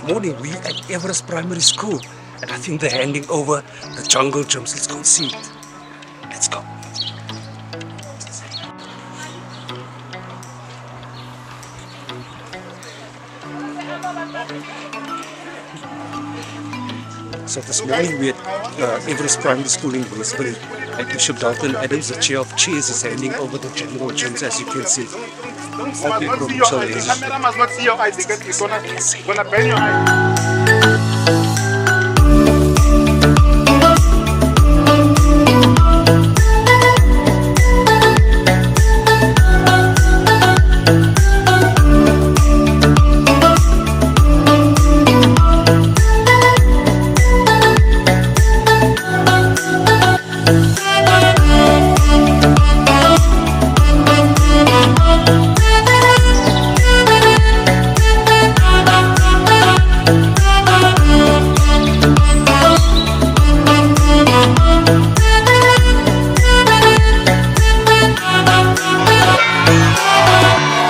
morning we at Everest Primary School, and I think they're handing over the jungle gyms. Let's go and see it. Let's go. So this morning we at Everest Primary School in Brisbane, and Bishop Dulton Adams, the chair of chairs, is handing over the jungle gyms, as you can see. Okay, provincial leaders. Camera must not see your eyes because it's gonna burn your eyes.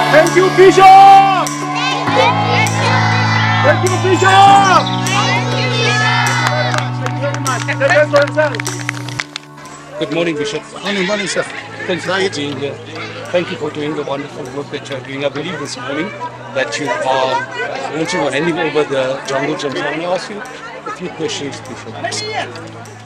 Thank you, Bishop! Thank you, Bishop! Good morning, Bishop. Morning, sir. Thank you for being here. Thank you for doing the wonderful work that you're doing. I believe this morning that you are launching or handing over the jungle gyms. I want to ask you a few questions, Bishop.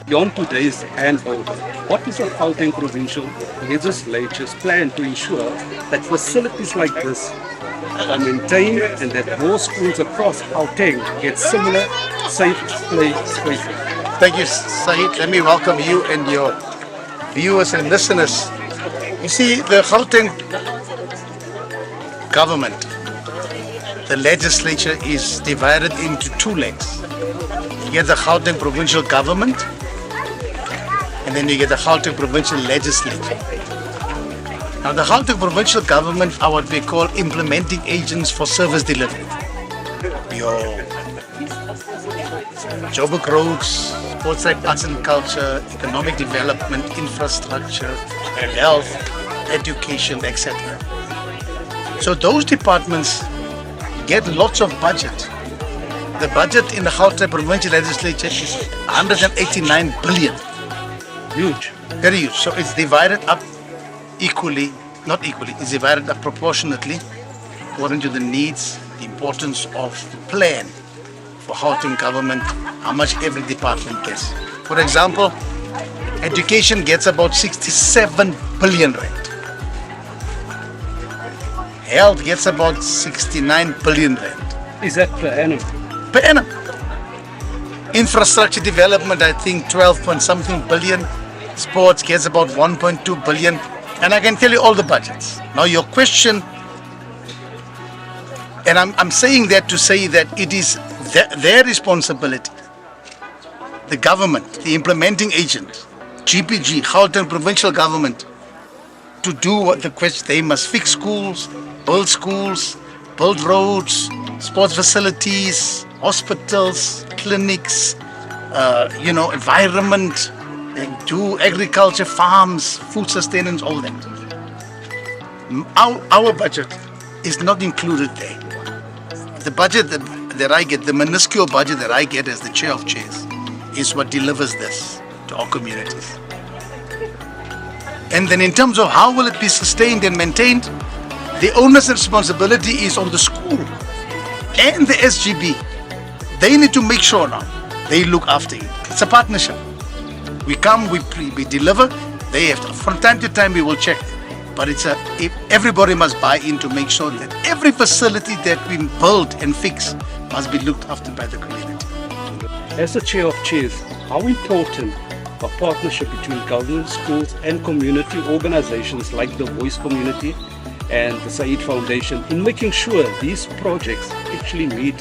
Beyond today's handover, what is the Gauteng Provincial Legislature's plan to ensure that facilities like this are maintained and that more schools across Gauteng get similar safe play spaces? Thank you, Saeed. Let me welcome you and your viewers and listeners. You see, the Gauteng government, the legislature is divided into two legs. You get the Gauteng provincial government, and then you get the Gauteng provincial legislature. Now, the Gauteng provincial government are what we call implementing agents for service delivery. Your Joburg roads, sports like arts and culture, economic development, infrastructure, health, education, etc. So those departments get lots of budget. The budget in the Gauteng provincial legislature is 189 billion. Huge. Very huge. So it's divided up equally, not equally, it's divided up proportionately according to the needs, the importance of the plan for Gauteng government, how much every department gets. For example, education gets about 67 billion rand. Health gets about 69 billion rand. Is that per annum? Per annum. Infrastructure development, I think 12 point something billion. Sports gets about 1.2 billion. And I can tell you all the budgets. Now your question, and I'm saying that to say that it is their responsibility, the government, the implementing agent, GPG, Gauteng provincial government, to do what the question, they must fix schools, build roads, sports facilities, hospitals, clinics, environment, and do agriculture, farms, food sustenance, all that. Our budget is not included there. The budget that I get, the minuscule budget that I get as the chair of chairs, is what delivers this to our communities. And then in terms of how will it be sustained and maintained, the onus and responsibility is on the school and the SGB. They need to make sure now they look after it. It's a partnership. We come, we deliver. They have to, from time to time we will check, but everybody must buy in to make sure that every facility that we build and fix must be looked after by the community. As the chair of chairs, how important a partnership between government, schools and community organizations like the Voice Community and the Said Foundation in making sure these projects actually meet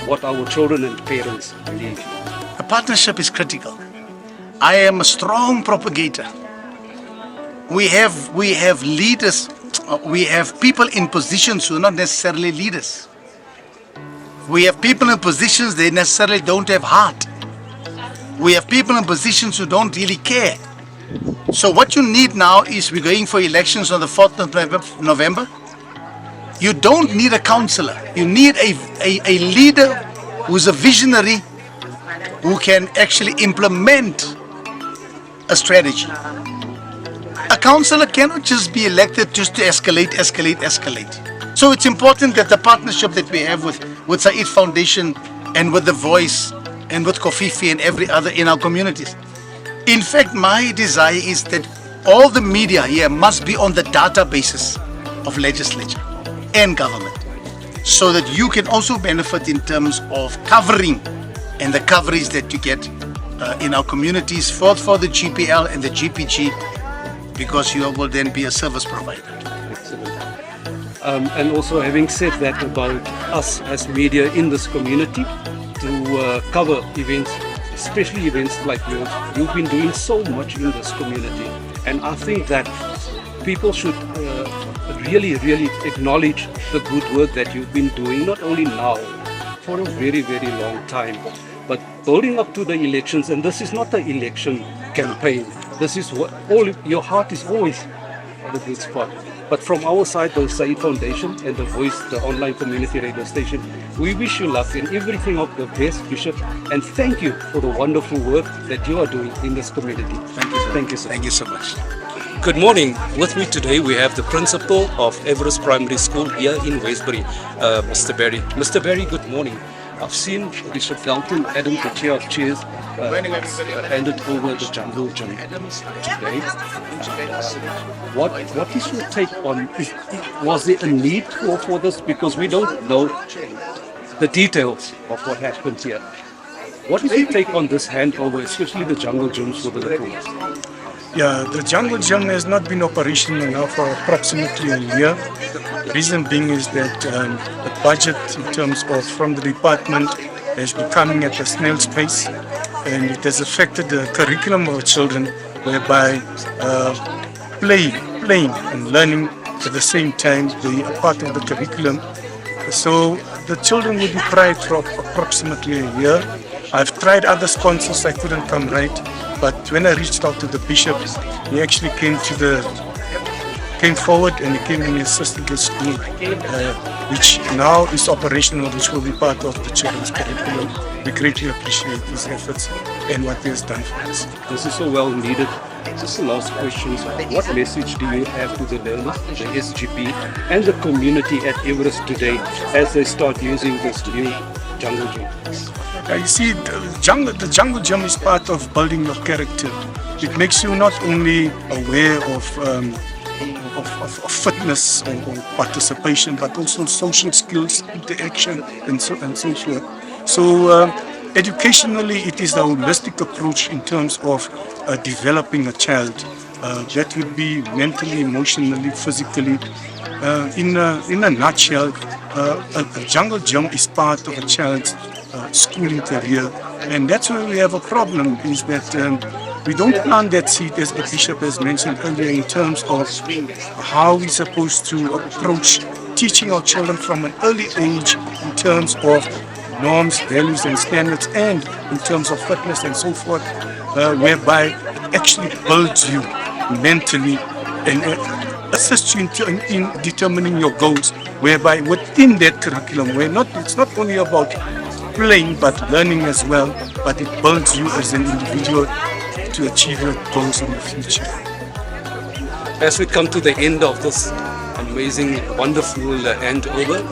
what our children and parents need? A partnership is critical. I am a strong propagator. We have leaders, we have people in positions who are not necessarily leaders. We have people in positions they necessarily don't have heart. We have people in positions who don't really care. So what you need now is we're going for elections on the 4th of November. You don't need a councillor. You need a leader who's a visionary, who can actually implement a strategy. A councillor cannot just be elected just to escalate. So it's important that the partnership that we have with Said Foundation and with The Voice and with Kofifi and every other in our communities. In fact, my desire is that all the media here must be on the databases of legislature and government, so that you can also benefit in terms of covering and the coverage that you get in our communities for the GPL and the GPG, because you will then be a service provider. Excellent. And also, having said that about us as media in this community, to cover events, especially events like yours, you've been doing so much in this community, and I think that people should really acknowledge the good work that you've been doing, not only now, for a very long time, but building up to the elections. And this is not an election campaign. This is what your heart is always on the good spot. But from our side, the Said Foundation and The Voice, the online community radio station, we wish you luck and everything of the best, Bishop, and thank you for the wonderful work that you are doing in this community. Thank you, sir. Thank you, sir. Thank you so much. Good morning. With me today we have the principal of Everest Primary School here in Westbury, Mr. Barry. Mr. Barry, good morning. I've seen Bishop Dulton, Adams, the chair of chairs, handed over the jungle gym today. What is your take on, was there a need for this? Because we don't know the details of what happened here. What is your take on this handover, especially the jungle gyms for the little ones? Yeah, the jungle gym has not been operational now for approximately a year. The reason being is that the budget in terms of from the department has been coming at a snail's pace, and it has affected the curriculum of our children, whereby playing and learning at the same time, they are part of the curriculum. So the children will be deprived for approximately a year. I've tried other sponsors, I couldn't come right, but when I reached out to the bishop, he actually came forward and he came and assisted the school, which now is operational, which will be part of the children's curriculum. We greatly appreciate his efforts and what he has done for us. This is so well needed. Just the last question. What message do you have to the learners, the SGP, and the community at Everest today as they start using this new jungle gym? You see, the jungle gym is part of building your character. It makes you not only aware of fitness or participation, but also social skills, interaction, and so forth. So, educationally, it is a holistic approach in terms of developing a child. That would be mentally, emotionally, physically. In a nutshell, a jungle gym is part of a child's schooling career, and that's where we have a problem, is that we don't plant that seed, as the bishop has mentioned earlier, in terms of how we're supposed to approach teaching our children from an early age in terms of norms, values and standards, and in terms of fitness and so forth, whereby it actually builds you mentally and assists you in determining your goals, whereby within that curriculum, it's not only about playing but learning as well, but it builds you as an individual to achieve your goals in the future. As we come to the end of this amazing, wonderful handover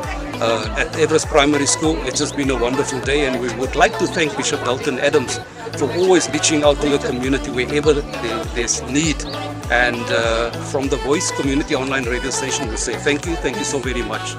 at Everest Primary School, it's just been a wonderful day, and we would like to thank Bishop Dulton Adams for always reaching out to the community wherever there's need. And from the Voice Community Online Radio Station, we say thank you so very much.